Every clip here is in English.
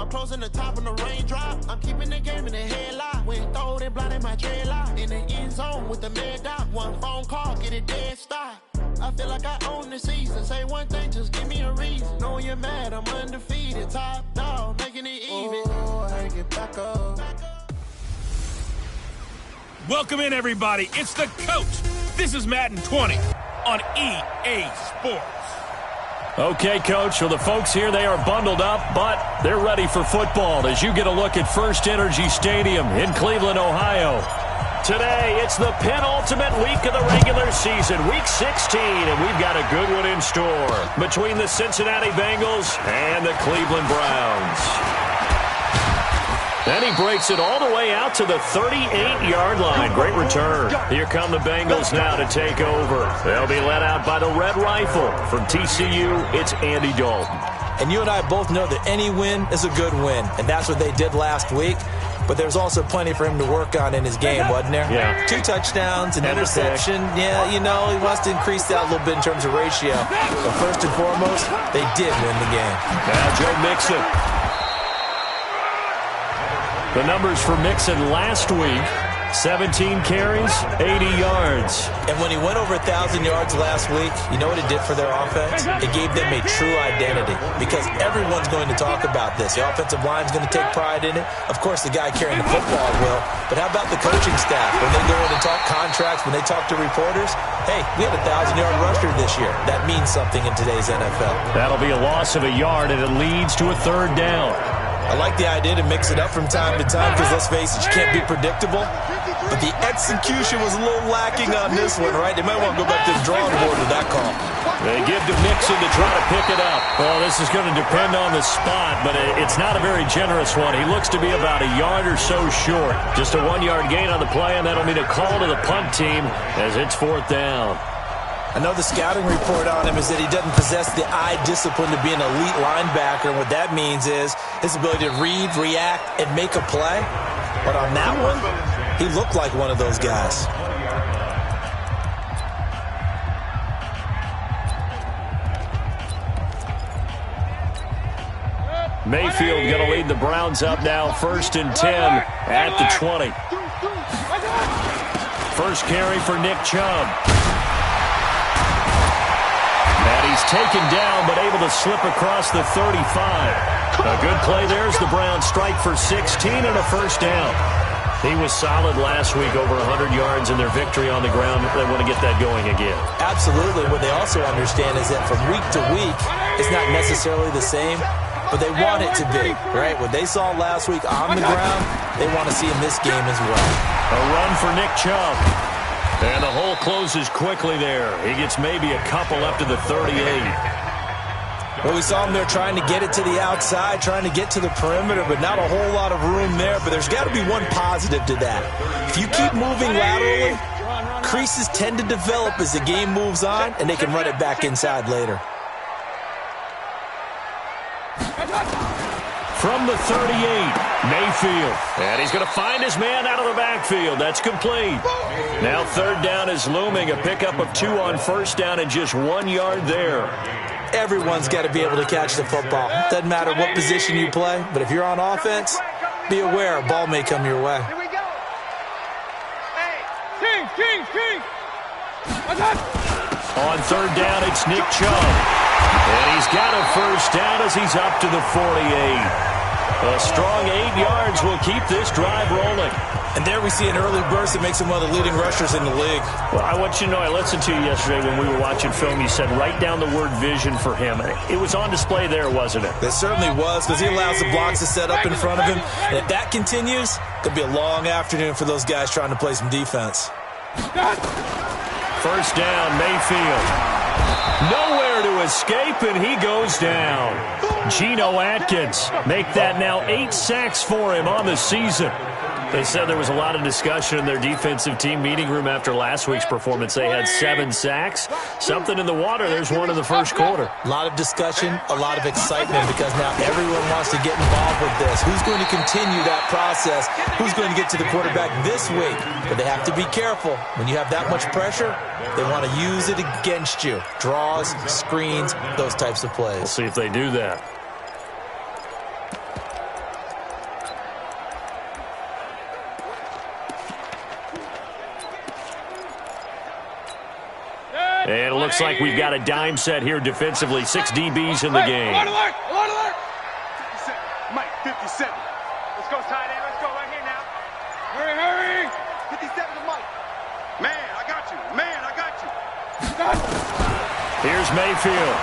I'm closing the top on the raindrop. I'm keeping the game in the headlock. When throwed and blinded my dreadlock. In the end zone with the mad dot. One phone call, get it dead stop. I feel like I own the season. Say one thing, just give me a reason. Knowing you're mad, I'm undefeated. Top dog, making it even. Oh, I get back up. Welcome in, everybody. It's the coach. This is Madden 20 on EA Sports. Okay, Coach, well, the folks here, they are bundled up, but they're ready for football as you get a look at First Energy Stadium in Cleveland, Ohio. Today, it's the penultimate week of the regular season, Week 16, and we've got a good one in store between the Cincinnati Bengals and the Cleveland Browns. Then he breaks it all the way out to the 38-yard line. Great return. Here come the Bengals now to take over. They'll be led out by the Red Rifle. From TCU, it's Andy Dalton. And you and I both know that any win is a good win, and that's what they did last week. But there's also plenty for him to work on in his game, wasn't there? Yeah. 2 touchdowns, an interception. Yeah, you know, he wants to increase that a little bit in terms of ratio. But first and foremost, they did win the game. Now Joe Mixon. The numbers for Mixon last week, 17 carries, 80 yards. And when he went over 1,000 yards last week, you know what it did for their offense? It gave them a true identity because everyone's going to talk about this. The offensive line's going to take pride in it. Of course, the guy carrying the football will. But how about the coaching staff? When they go in and talk contracts, when they talk to reporters, hey, we had a 1,000-yard rusher this year. That means something in today's NFL. That'll be a loss of a yard, and it leads to a 3rd down. I like the idea to mix it up from time to time because, let's face it, you can't be predictable. But the execution was a little lacking on this one, right? They might want to go back to the drawing board with that call. They give to Mixon to try to pick it up. Well, this is going to depend on the spot, but it's not a very generous one. He looks to be about a yard or so short. Just a 1-yard gain on the play, and that'll mean a call to the punt team as it's 4th down. I know the scouting report on him is that he doesn't possess the eye discipline to be an elite linebacker, and what that means is his ability to read, react, and make a play. But on that one, he looked like one of those guys. Mayfield going to lead the Browns up now, 1st and 10 at the 20. First carry for Nick Chubb. And he's taken down, but able to slip across the 35. A good play there as the Browns strike for 16 and a 1st down. He was solid last week, over 100 yards in their victory on the ground. They want to get that going again. Absolutely. What they also understand is that from week to week, it's not necessarily the same, but they want it to be, right? What they saw last week on the ground, they want to see in this game as well. A run for Nick Chubb. And the hole closes quickly there. He gets maybe a couple up to the 38. Well, we saw him there trying to get it to the outside, trying to get to the perimeter, but not a whole lot of room there. But there's got to be one positive to that. If you keep moving laterally, creases tend to develop as the game moves on, and they can run it back inside later. From the 38, Mayfield. And he's going to find his man out of the backfield. That's complete. Now 3rd down is looming. A pickup of 2 on 1st down and just 1 yard there. Everyone's got to be able to catch the football. Doesn't matter what position you play, but if you're on offense, be aware a ball may come your way. Here we go. Hey, King. On 3rd down, it's Nick Chubb. And he's got a 1st down as he's up to the 48. A strong 8 yards will keep this drive rolling. And there we see an early burst that makes him one of the leading rushers in the league. Well, I want you to know, I listened to you yesterday when we were watching film. You said write down the word vision for him. It was on display there, wasn't it? It certainly was, because he allows the blocks to set up in front of him. And if that continues, it could be a long afternoon for those guys trying to play some defense. 1st down, Mayfield. Nowhere to escape, and he goes down. Geno Atkins make that now 8 sacks for him on the season. They said there was a lot of discussion in their defensive team meeting room after last week's performance. They had 7 sacks. Something in the water. There's one in the 1st quarter. A lot of discussion, a lot of excitement, because now everyone wants to get involved with this. Who's going to continue that process? Who's going to get to the quarterback this week? But they have to be careful. When you have that much pressure, they want to use it against you. Draws, screens, those types of plays. We'll see if they do that. And it looks like we've got a dime set here defensively. 6 DBs in the game. Alert, alert! 57. Mike, 57. Let's go, tight end. Let's go right here now. Hurry! 57 to Mike. Man, I got you. Here's Mayfield.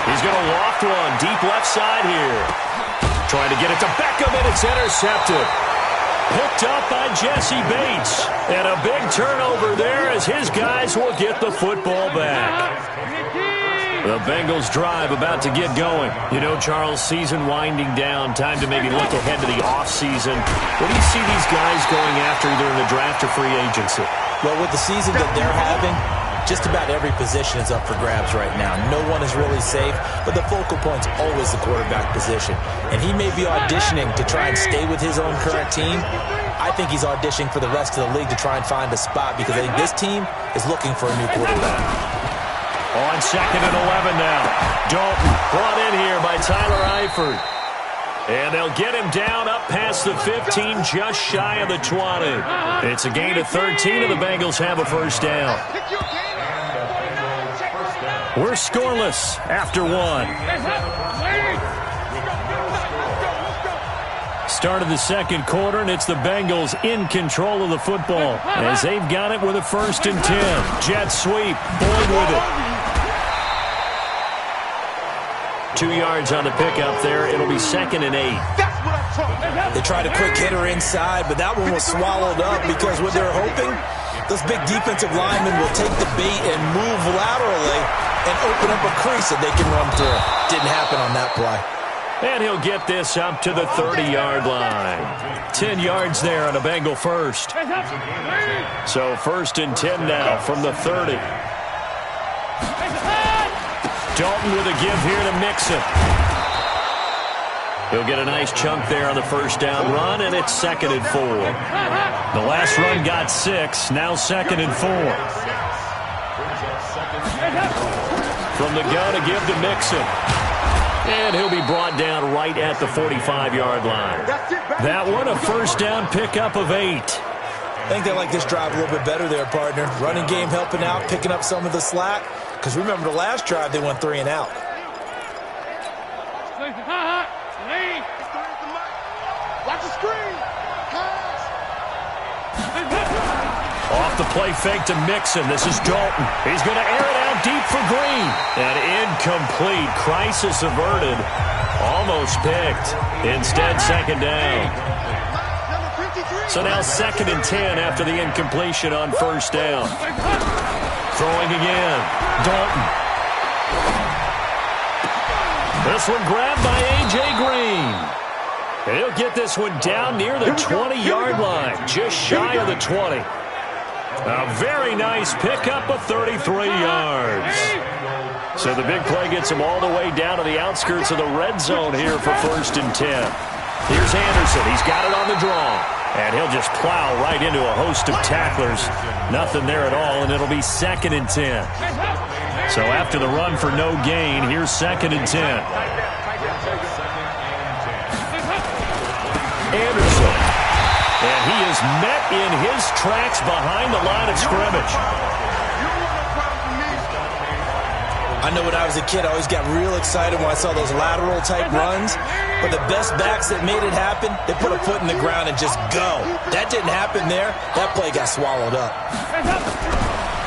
He's going to loft one. Deep left side here. Trying to get it to Beckham, and it's intercepted. Picked up by Jesse Bates. And a big turnover there as his guys will get the football back. The Bengals drive about to get going. You know, Charles, season winding down. Time to maybe look ahead to the offseason. What do you see these guys going after either in the draft or free agency? Well, with the season that they're having, just about every position is up for grabs right now. No one is really safe, but the focal point's always the quarterback position. And he may be auditioning to try and stay with his own current team. I think he's auditioning for the rest of the league to try and find a spot because I think this team is looking for a new quarterback. On 2nd and 11 now. Dalton brought in here by Tyler Eifert. And they'll get him down up past the 15, just shy of the 20. It's a gain of 13, and the Bengals have a first down. We're scoreless after 1. Start of the second quarter, and it's the Bengals in control of the football as they've got it with a 1st and 10. Jet sweep, Boyd with it. 2 yards on the pickup there. It'll be 2nd and 8. They tried a quick hitter inside, but that one was swallowed up because what they're hoping, those big defensive linemen will take the bait and move laterally and open up a crease that they can run through. Didn't happen on that play. And he'll get this up to the 30-yard line. 10 yards there on a Bengal first. So 1st and 10 now from the 30. Dalton with a give here to Mixon. He'll get a nice chunk there on the first down run, and it's 2nd and 4. The last run got 6, now 2nd and 4. From the gun, a give to Mixon. And he'll be brought down right at the 45-yard line. That one, a first down pickup of 8. I think they like this drive a little bit better there, partner. Running game helping out, picking up some of the slack. Because remember, the last drive, they went 3 and out. Watch the screen. Off the play fake to Mixon. This is Dalton. He's going to air it out deep for Green. And incomplete. Crisis averted. Almost picked. Instead, 2nd down. So now 2nd and 10 after the incompletion on first down. Throwing again. Dalton. This one grabbed by A.J. Green. And he'll get this one down near the 20-yard line. Just shy of the 20. A very nice pickup of 33 yards. So the big play gets him all the way down to the outskirts of the red zone here for 1st and 10. Here's Anderson. He's got it on the draw. And he'll just plow right into a host of tacklers. Nothing there at all, and it'll be 2nd and 10. So after the run for no gain, here's 2nd and 10. Anderson. And he is met in his tracks behind the line of scrimmage. I know when I was a kid, I always got real excited when I saw those lateral-type runs. But the best backs that made it happen, they put a foot in the ground and just go. That didn't happen there. That play got swallowed up.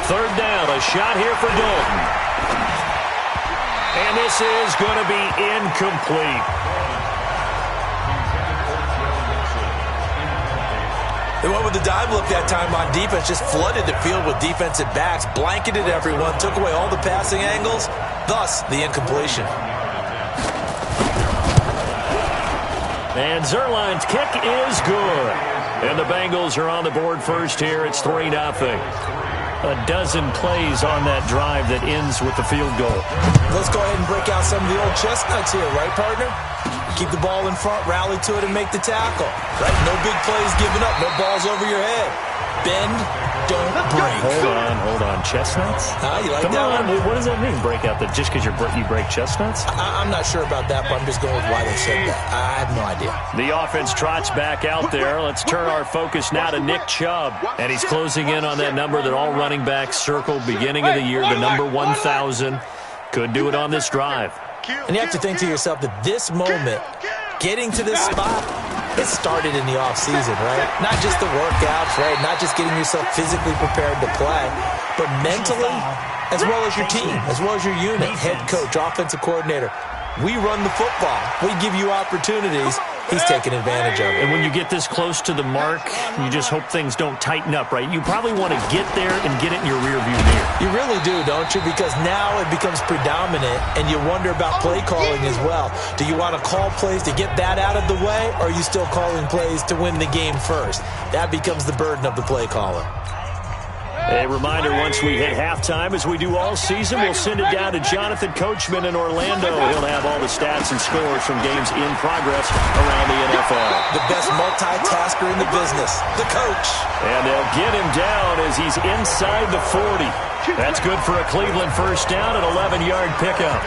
3rd down, a shot here for Dalton. And this is going to be incomplete. They went with the dive look that time on defense, just flooded the field with defensive backs, blanketed everyone, took away all the passing angles, thus the incompletion. And Zerline's kick is good. And the Bengals are on the board first here. It's 3-0. A dozen plays on that drive that ends with the field goal. Let's go ahead and break out some of the old chestnuts here, right, partner? Keep the ball in front, rally to it, and make the tackle. Right? No big plays given up, no balls over your head. Bend, don't break. Hold on. Chestnuts? You like Come that on. one? What does that mean, break out? Just because you break chestnuts? I'm not sure about that, but I'm just going with why they said that. I have no idea. The offense trots back out there. Let's turn our focus now to Nick Chubb. And he's closing in on that number that all running backs circled beginning of the year, the number 1,000. Could do it on this drive. And you have to think to yourself that this moment, getting to this spot, it started in the offseason, right? Not just the workouts, right? Not just getting yourself physically prepared to play, but mentally, as well as your team, as well as your unit, head coach, offensive coordinator. We run the football. We give you opportunities. He's taking advantage of it. And when you get this close to the mark, you just hope things don't tighten up, right? You probably want to get there and get it in your rearview mirror. You really do, don't you? Because now it becomes predominant, and you wonder about play calling as well. Do you want to call plays to get that out of the way, or are you still calling plays to win the game first? That becomes the burden of the play caller. A reminder, once we hit halftime, as we do all season, we'll send it down to Jonathan Coachman in Orlando. He'll have all the stats and scores from games in progress around the NFL. The best multitasker in the business, the coach. And they'll get him down as he's inside the 40. That's good for a Cleveland first down, an 11-yard pickup.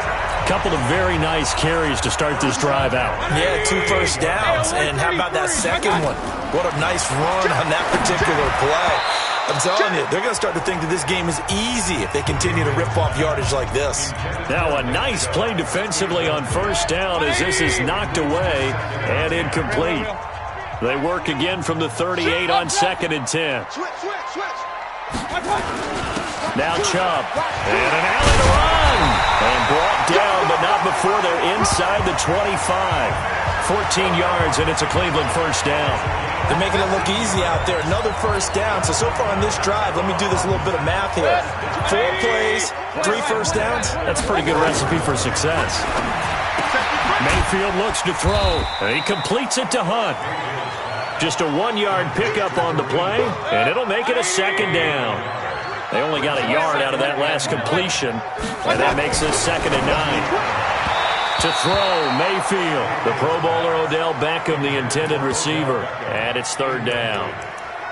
Couple of very nice carries to start this drive out. Yeah, 2 first downs. And how about that second one? What a nice run on that particular play. I'm telling you, they're going to start to think that this game is easy if they continue to rip off yardage like this. Now a nice play defensively on first down as this is knocked away and incomplete. They work again from the 38 on 2nd and 10. Now Chubb. And an alley to run. And brought down, but not before they're inside the 25. 14 yards, and it's a Cleveland first down. They're making it look easy out there. Another first down. So far on this drive, let me do this little bit of math here. 4 plays, 3 first downs. That's a pretty good recipe for success. Mayfield looks to throw, and he completes it to Hunt. Just a 1-yard pickup on the play, and it'll make it a 2nd down. They only got a yard out of that last completion, and that makes it 2nd and 9. To throw, Mayfield. The Pro Bowler Odell Beckham, the intended receiver. And it's 3rd down.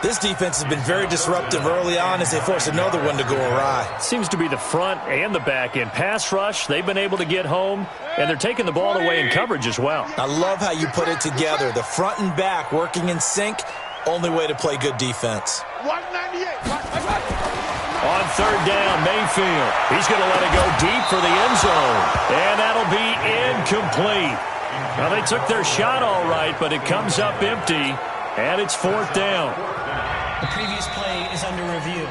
This defense has been very disruptive early on as they force another one to go awry. Seems to be the front and the back end. Pass rush, they've been able to get home, and they're taking the ball away in coverage as well. I love how you put it together. The front and back working in sync. Only way to play good defense. 198. On 3rd down, Mayfield. He's going to let it go deep for the end zone. And that'll be incomplete. Now, they took their shot all right, but it comes up empty. And it's 4th down. The previous play is under review.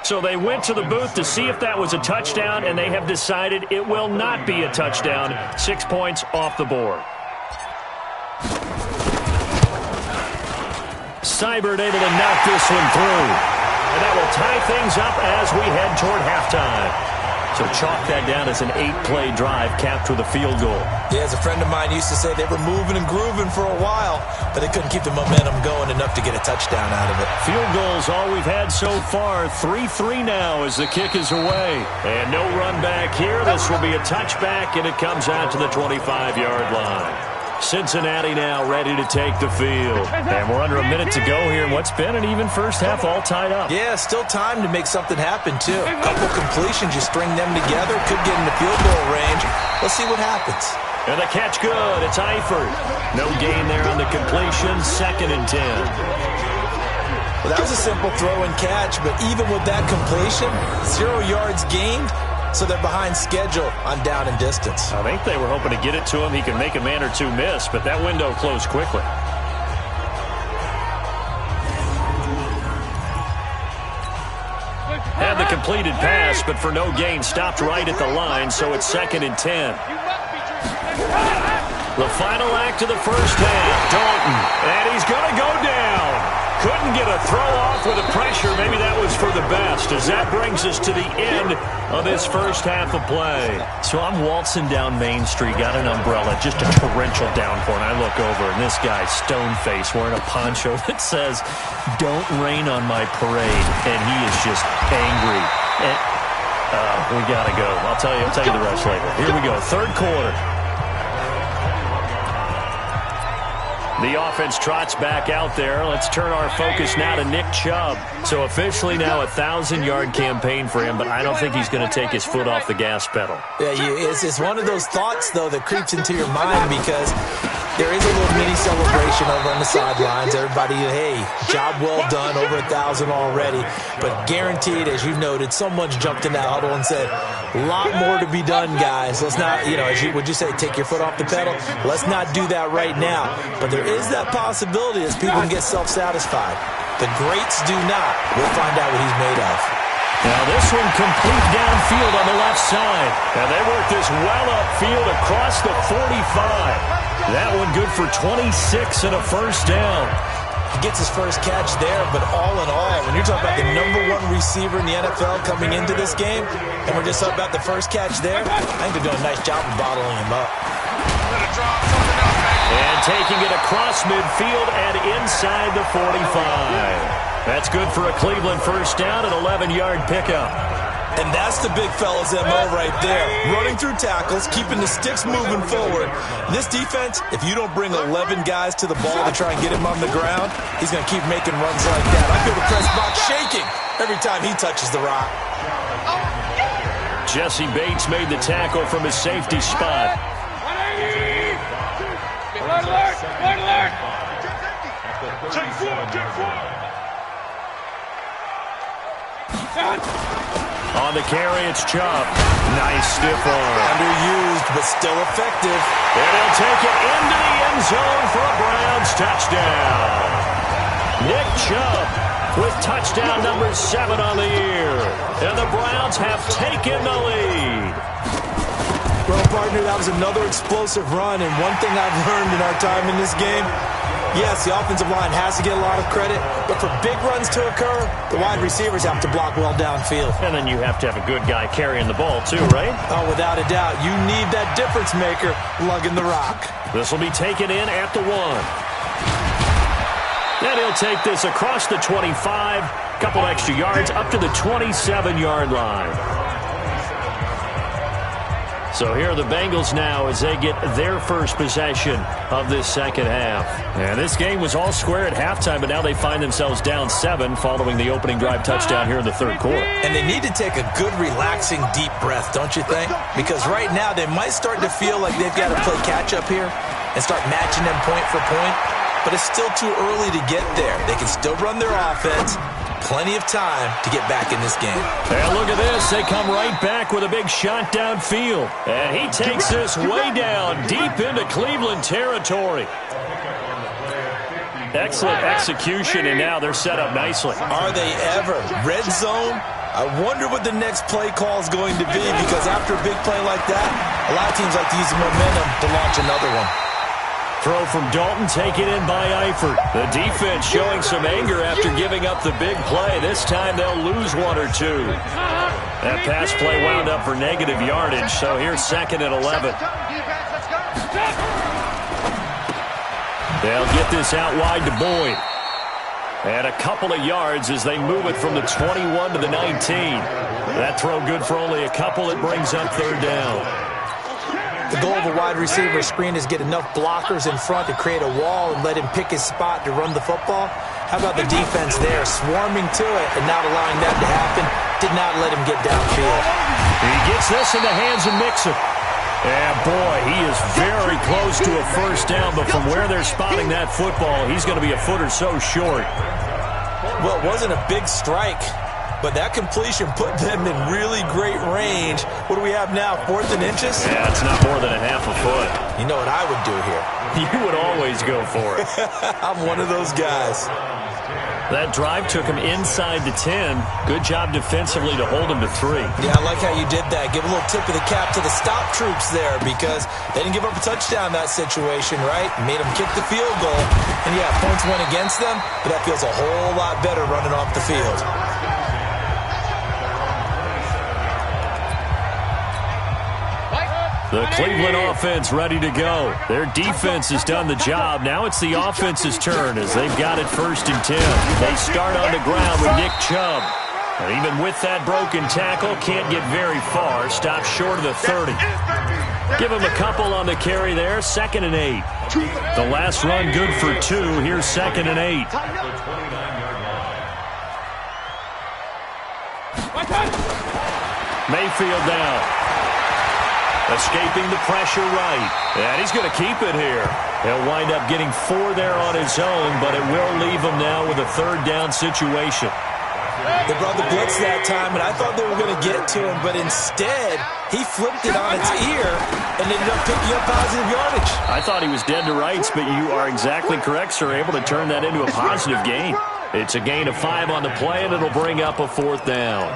So they went to the booth to see if that was a touchdown, and they have decided it will not be a touchdown. 6 points off the board. Seibert able to knock this one through. And that will tie things up as we head toward halftime. So chalk that down as an 8-play drive capped with a field goal. Yeah, as a friend of mine used to say, they were moving and grooving for a while, but they couldn't keep the momentum going enough to get a touchdown out of it. Field goals all we've had so far. 3-3 now as the kick is away. And no run back here. This will be a touchback, and it comes out to the 25-yard line. Cincinnati now ready to take the field. And we're under a minute to go here in what's been an even first half, all tied up. Yeah, still time to make something happen, too. A couple completions, you string them together, could get in the field goal range. Let's see what happens. And the catch good. It's Eifert. No gain there on the completion. 2nd and 10. Well, that was a simple throw and catch, but even with that completion, 0 yards gained. So they're behind schedule on down and distance. I think they were hoping to get it to him. He can make a man or two miss, but that window closed quickly. Had the completed pass, but for no gain, stopped right at the line, so it's 2nd and 10. The final act of the first half, Dalton, and he's going to go down. Couldn't get a throw off with the pressure. Maybe that was for the best, as that brings us to the end of this first half of play. So I'm waltzing down Main Street, got an umbrella, just a torrential downpour, and I look over, and this guy's stone-faced wearing a poncho that says, "Don't rain on my parade," and he is just angry. And, we got to go. I'll tell you the rest later. Here we go, 3rd quarter. The offense trots back out there. Let's turn our focus now to Nick Chubb. So officially now a 1,000-yard campaign for him, but I don't think he's going to take his foot off the gas pedal. Yeah, it's one of those thoughts, though, that creeps into your mind because there is a little mini celebration over on the sidelines. Everybody, hey, job well done, over 1,000 already. But guaranteed, as you noted, someone's jumped in that huddle and said, a lot more to be done, guys. Let's not, would you say, take your foot off the pedal? Let's not do that right now. But there is that possibility as people can get self-satisfied. The greats do not. We'll find out what he's made of. Now this one complete downfield on the left side. And they work this well upfield across the 45. That one good for 26 and a first down. He gets his first catch there, but all in all, when you're talking about the #1 receiver in the NFL coming into this game, and we're just talking about the first catch there, I think they're doing a nice job of bottling him up. And taking it across midfield and inside the 45. That's good for a Cleveland first down, an 11-yard pickup. And that's the big fella's MO right there. Running through tackles, keeping the sticks moving forward. This defense, if you don't bring 11 guys to the ball to try and get him on the ground, he's going to keep making runs like that. I feel the press box shaking every time he touches the rock. Jesse Bates made the tackle from his safety spot. On the carry, it's Chubb. Nice stiff arm. Underused, but still effective. And he'll take it into the end zone for a Browns touchdown. Nick Chubb with touchdown number 7 on the year. And the Browns have taken the lead. Well, partner, that was another explosive run. And one thing I've learned in our time in this game, yes, the offensive line has to get a lot of credit, but for big runs to occur, the wide receivers have to block well downfield. And then you have to have a good guy carrying the ball too, right? Oh, without a doubt. You need that difference maker lugging the rock. This will be taken in at the 1. And he'll take this across the 25, couple extra yards, up to the 27-yard line. So here are the Bengals now as they get their first possession of this second half. And this game was all square at halftime, but now they find themselves down 7 following the opening drive touchdown here in the third quarter. And they need to take a good, relaxing, deep breath, don't you think? Because right now they might start to feel like they've got to play catch-up here and start matching them point for point. But it's still too early to get there. They can still run their offense. Plenty of time to get back in this game. And look at this. They come right back with a big shot downfield. And he takes this way down, deep into Cleveland territory. Excellent execution, and now they're set up nicely. Are they ever? Red zone? I wonder what the next play call is going to be, because after a big play like that, a lot of teams like to use the momentum to launch another one. Throw from Dalton, taken in by Eifert. The defense showing some anger after giving up the big play. This time they'll lose 1 or 2. That pass play wound up for negative yardage, so here's 2nd and 11. They'll get this out wide to Boyd. And a couple of yards as they move it from the 21 to the 19. That throw good for only a couple. It brings up 3rd down. The goal of a wide receiver screen is get enough blockers in front to create a wall and let him pick his spot to run the football. How about the defense there, swarming to it and not allowing that to happen? Did not let him get downfield. He gets this in the hands of Mixon. And boy, he is very close to a first down, but from where they're spotting that football, he's going to be a foot or so short. Well, it wasn't a big strike, but that completion put them in really great range. What do we have now, 4th and inches? Yeah, it's not more than a half a foot. You know what I would do here? You would always go for it. I'm one of those guys. That drive took him inside the 10. Good job defensively to hold him to 3. Yeah, I like how you did that. Give a little tip of the cap to the stop troops there, because they didn't give up a touchdown in that situation, right? Made them kick the field goal. And yeah, points went against them, but that feels a whole lot better running off the field. The Cleveland offense ready to go. Their defense has done the job. Now it's the offense's turn as they've got it 1st and 10. They start on the ground with Nick Chubb. And even with that broken tackle, can't get very far. Stops short of the 30. Give him a couple on the carry there. 2nd and 8. The last run good for 2. Here's 2nd and 8. Mayfield now. Escaping the pressure right. And he's going to keep it here. He'll wind up getting 4 there on his own, but it will leave him now with a 3rd down situation. They brought the blitz that time, and I thought they were going to get to him, but instead, he flipped it on its ear and ended up picking up positive yardage. I thought he was dead to rights, but you are exactly correct, sir. Able to turn that into a positive gain. It's a gain of 5 on the play, and it'll bring up a 4th down.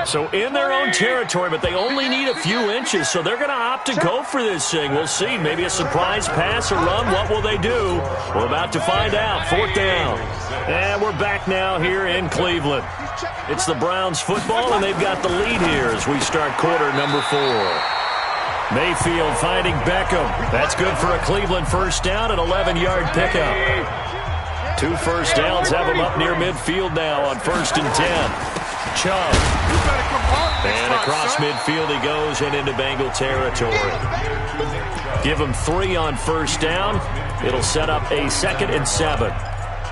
So in their own territory, but they only need a few inches, so they're going to opt to go for this thing. We'll see. Maybe a surprise pass or run. What will they do? We're about to find out. 4th down. And we're back now here in Cleveland. It's the Browns football, and they've got the lead here as we start quarter number 4. Mayfield finding Beckham. That's good for a Cleveland 1st down, an 11-yard pickup. 2 first downs have him up near midfield now on 1st and 10. Chubb. And across midfield he goes and into Bengal territory. Give him 3 on 1st down. It'll set up a 2nd and 7.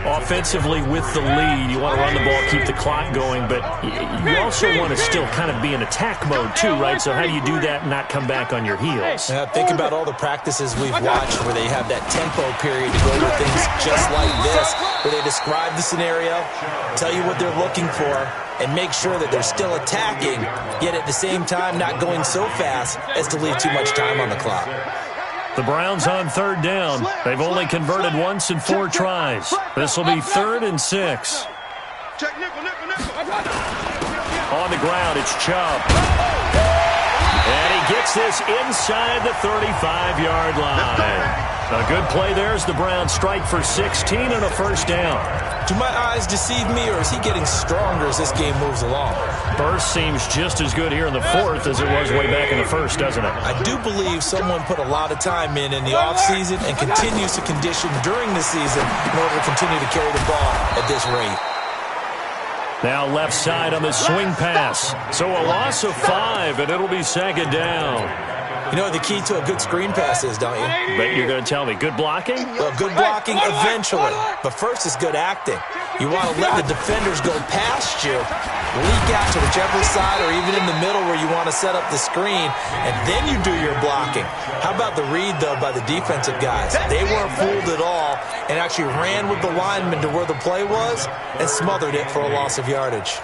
Offensively with the lead, you want to run the ball, keep the clock going, but you also want to still kind of be in attack mode too, right? So how do you do that and not come back on your heels? Think about all the practices we've watched where they have that tempo period to go with things just like this, where they describe the scenario, tell you what they're looking for, and make sure that they're still attacking, yet at the same time not going so fast as to leave too much time on the clock. The Browns on 3rd down. They've only converted once in 4 tries. This will be 3rd and 6. On the ground, it's Chubb. And he gets this inside the 35-yard line. A good play there as the Browns strike for 16 and a 1st down. Do my eyes deceive me, or is he getting stronger as this game moves along? Burst seems just as good here in the 4th as it was way back in the 1st, doesn't it? I do believe someone put a lot of time in the offseason and continues to condition during the season in order to continue to carry the ball at this rate. Now left side on the swing pass. So a loss of 5, and it'll be 2nd down. You know what the key to a good screen pass is, don't you? Bet you're going to tell me. Good blocking? Well, good blocking eventually. But first is good acting. You want to let the defenders go past you, leak out to whichever side or even in the middle where you want to set up the screen, and then you do your blocking. How about the read, though, by the defensive guys? They weren't fooled at all and actually ran with the lineman to where the play was and smothered it for a loss of yardage.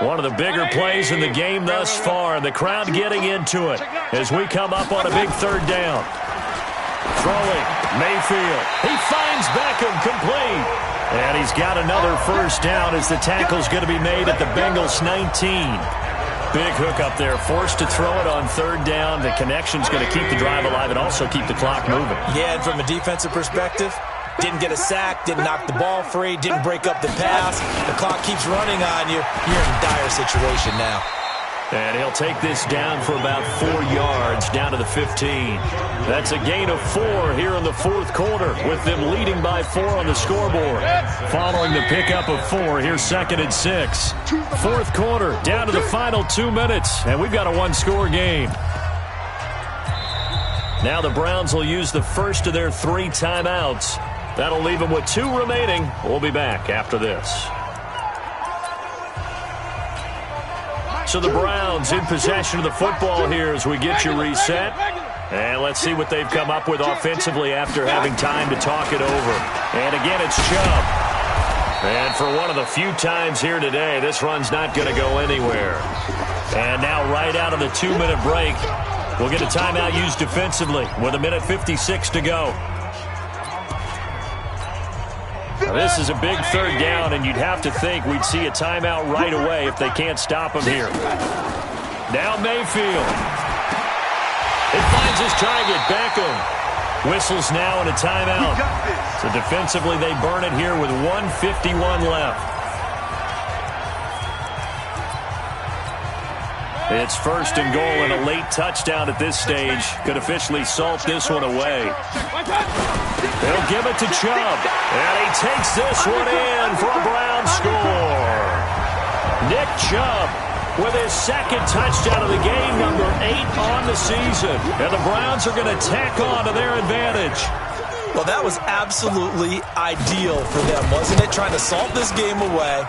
One of the bigger plays in the game thus far. The crowd getting into it as we come up on a big 3rd down. Throwing, Mayfield. He finds Beckham complete. And he's got another 1st down as the tackle's going to be made at the Bengals 19. Big hook up there. Forced to throw it on 3rd down. The connection's going to keep the drive alive and also keep the clock moving. Yeah, and from a defensive perspective, didn't get a sack, didn't knock the ball free, didn't break up the pass. The clock keeps running on you. You're in a dire situation now. And he'll take this down for about 4 yards, down to the 15. That's a gain of 4 here in the 4th quarter, with them leading by 4 on the scoreboard. Following the pickup of 4, here's 2nd and 6. 4th quarter, down to the final 2 minutes, and we've got a 1-score game. Now the Browns will use the first of their 3 timeouts. That'll leave them with 2 remaining. We'll be back after this. So the Browns in possession of the football here as we get you reset. And let's see what they've come up with offensively after having time to talk it over. And again, it's Chubb. And for one of the few times here today, this run's not going to go anywhere. And now right out of the 2-minute break, we'll get a timeout used defensively with 1:56 to go. Now this is a big 3rd down, and you'd have to think we'd see a timeout right away if they can't stop him here. Now Mayfield. It finds his target, Beckham. Whistles now and a timeout. So defensively they burn it here with 1:51 left. It's 1st and goal, and a late touchdown at this stage could officially salt this one away. They'll give it to Chubb. And he takes this one in for a Brown score. Nick Chubb with his second touchdown of the game, number 8 on the season. And the Browns are going to tack on to their advantage. Well, that was absolutely ideal for them, wasn't it? Trying to salt this game away.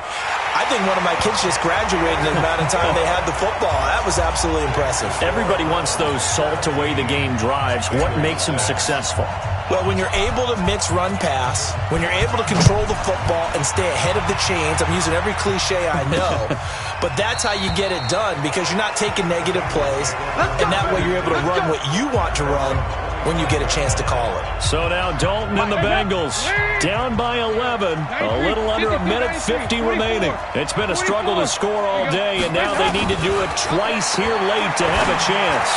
I think one of my kids just graduated in the amount of time they had the football. That was absolutely impressive. Everybody wants those salt-away-the-game drives. What makes them successful? Well, when you're able to mix run-pass, when you're able to control the football and stay ahead of the chains, I'm using every cliche I know, but that's how you get it done because you're not taking negative plays, and that way you're able to run what you want to run when you get a chance to call it. So now Dalton and the Bengals down by 11, a little under a minute 50 remaining. It's been a struggle to score all day, and now they need to do it twice here late to have a chance.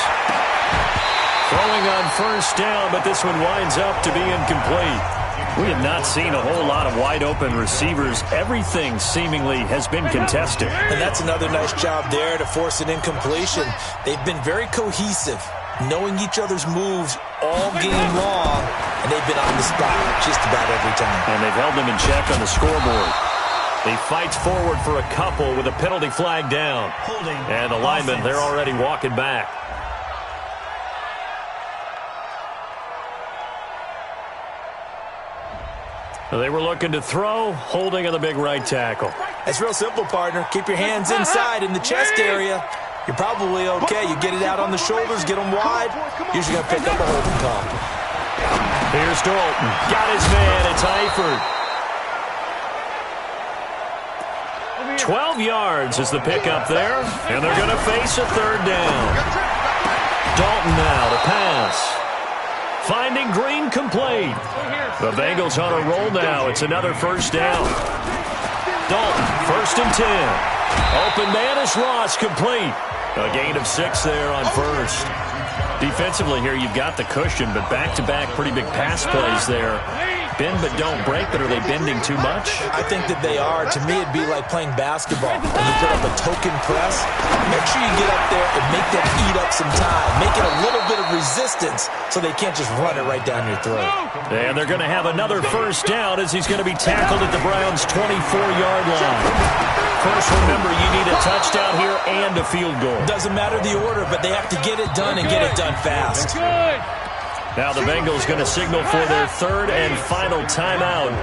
Throwing on first down, but this one winds up to be incomplete. We have not seen a whole lot of wide-open receivers. Everything seemingly has been contested. And that's another nice job there to force an incompletion. They've been very cohesive, knowing each other's moves all game long, and they've been on the spot just about every time. And they've held them in check on the scoreboard. He fights forward for a couple with a penalty flag down. Holding. And the linemen, they're already walking back. They were looking to throw, holding on the big right tackle. It's real simple, partner. Keep your hands inside in the chest area. You're probably okay. You get it out on the shoulders, get them wide. Usually going to pick up a holding call. Here's Dalton. Got his man. It's Eifert. 12 yards is the pickup there, and they're going to face a third down. Dalton now to pass. Finding Green complete. The Bengals on a roll now. It's another first down. Dalton, 1st and 10. Open man is Ross, complete. A gain of 6 there on first. Defensively here, you've got the cushion, but back-to-back pretty big pass plays there. Bend but don't break, but are they bending too much? I think that they are. To me, it'd be like playing basketball. When you put up a token press, make sure you get up there and make them eat up some time. Make it a little bit of resistance so they can't just run it right down your throat. And they're going to have another first down as he's going to be tackled at the Browns' 24-yard line. First, remember, you need a touchdown here and a field goal. Doesn't matter the order, but they have to get it done and get it done fast. Now the Bengals going to signal for their third and final timeout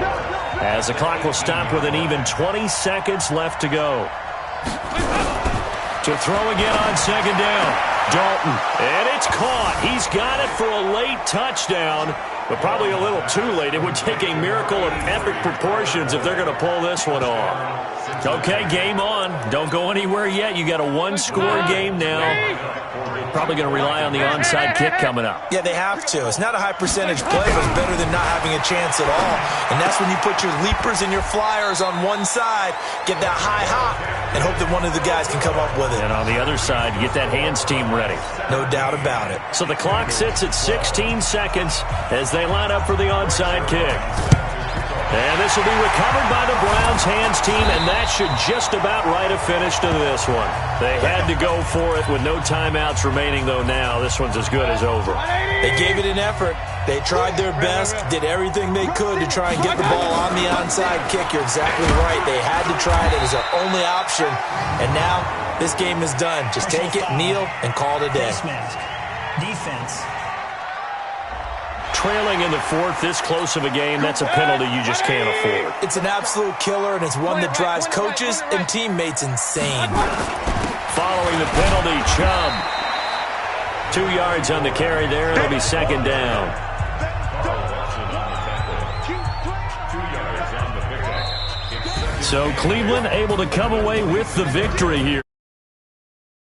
as the clock will stop with an even 20 seconds left to go. To throw again on second down. Dalton, and it's caught. He's got it for a late touchdown, but probably a little too late. It would take a miracle of epic proportions if they're going to pull this one off. Okay, game on. Don't go anywhere yet. You got a one-score game now. Probably going to rely on the onside kick coming up. Yeah, they have to. It's not a high percentage play, but it's better than not having a chance at all. And that's when you put your leapers and your flyers on one side, get that high hop, and hope that one of the guys can come up with it. And on the other side, get that hands team ready. No doubt about it. So the clock sits at 16 seconds as they line up for the onside kick. And this will be recovered by the Browns hands team, and that should just about write a finish to this one. They had to go for it with no timeouts remaining, though now this one's as good as over. They gave it an effort. They tried their best, did everything they could to try and get the ball on the onside kick. You're exactly right. They had to try it. It was their only option. And now this game is done. Just take it, kneel, and call it a day. Defense. Trailing in the fourth, this close of a game, that's a penalty you just can't afford. It's an absolute killer, and it's one that drives coaches and teammates insane. Following the penalty, Chubb. 2 yards on the carry there. It'll be second down. So Cleveland able to come away with the victory here.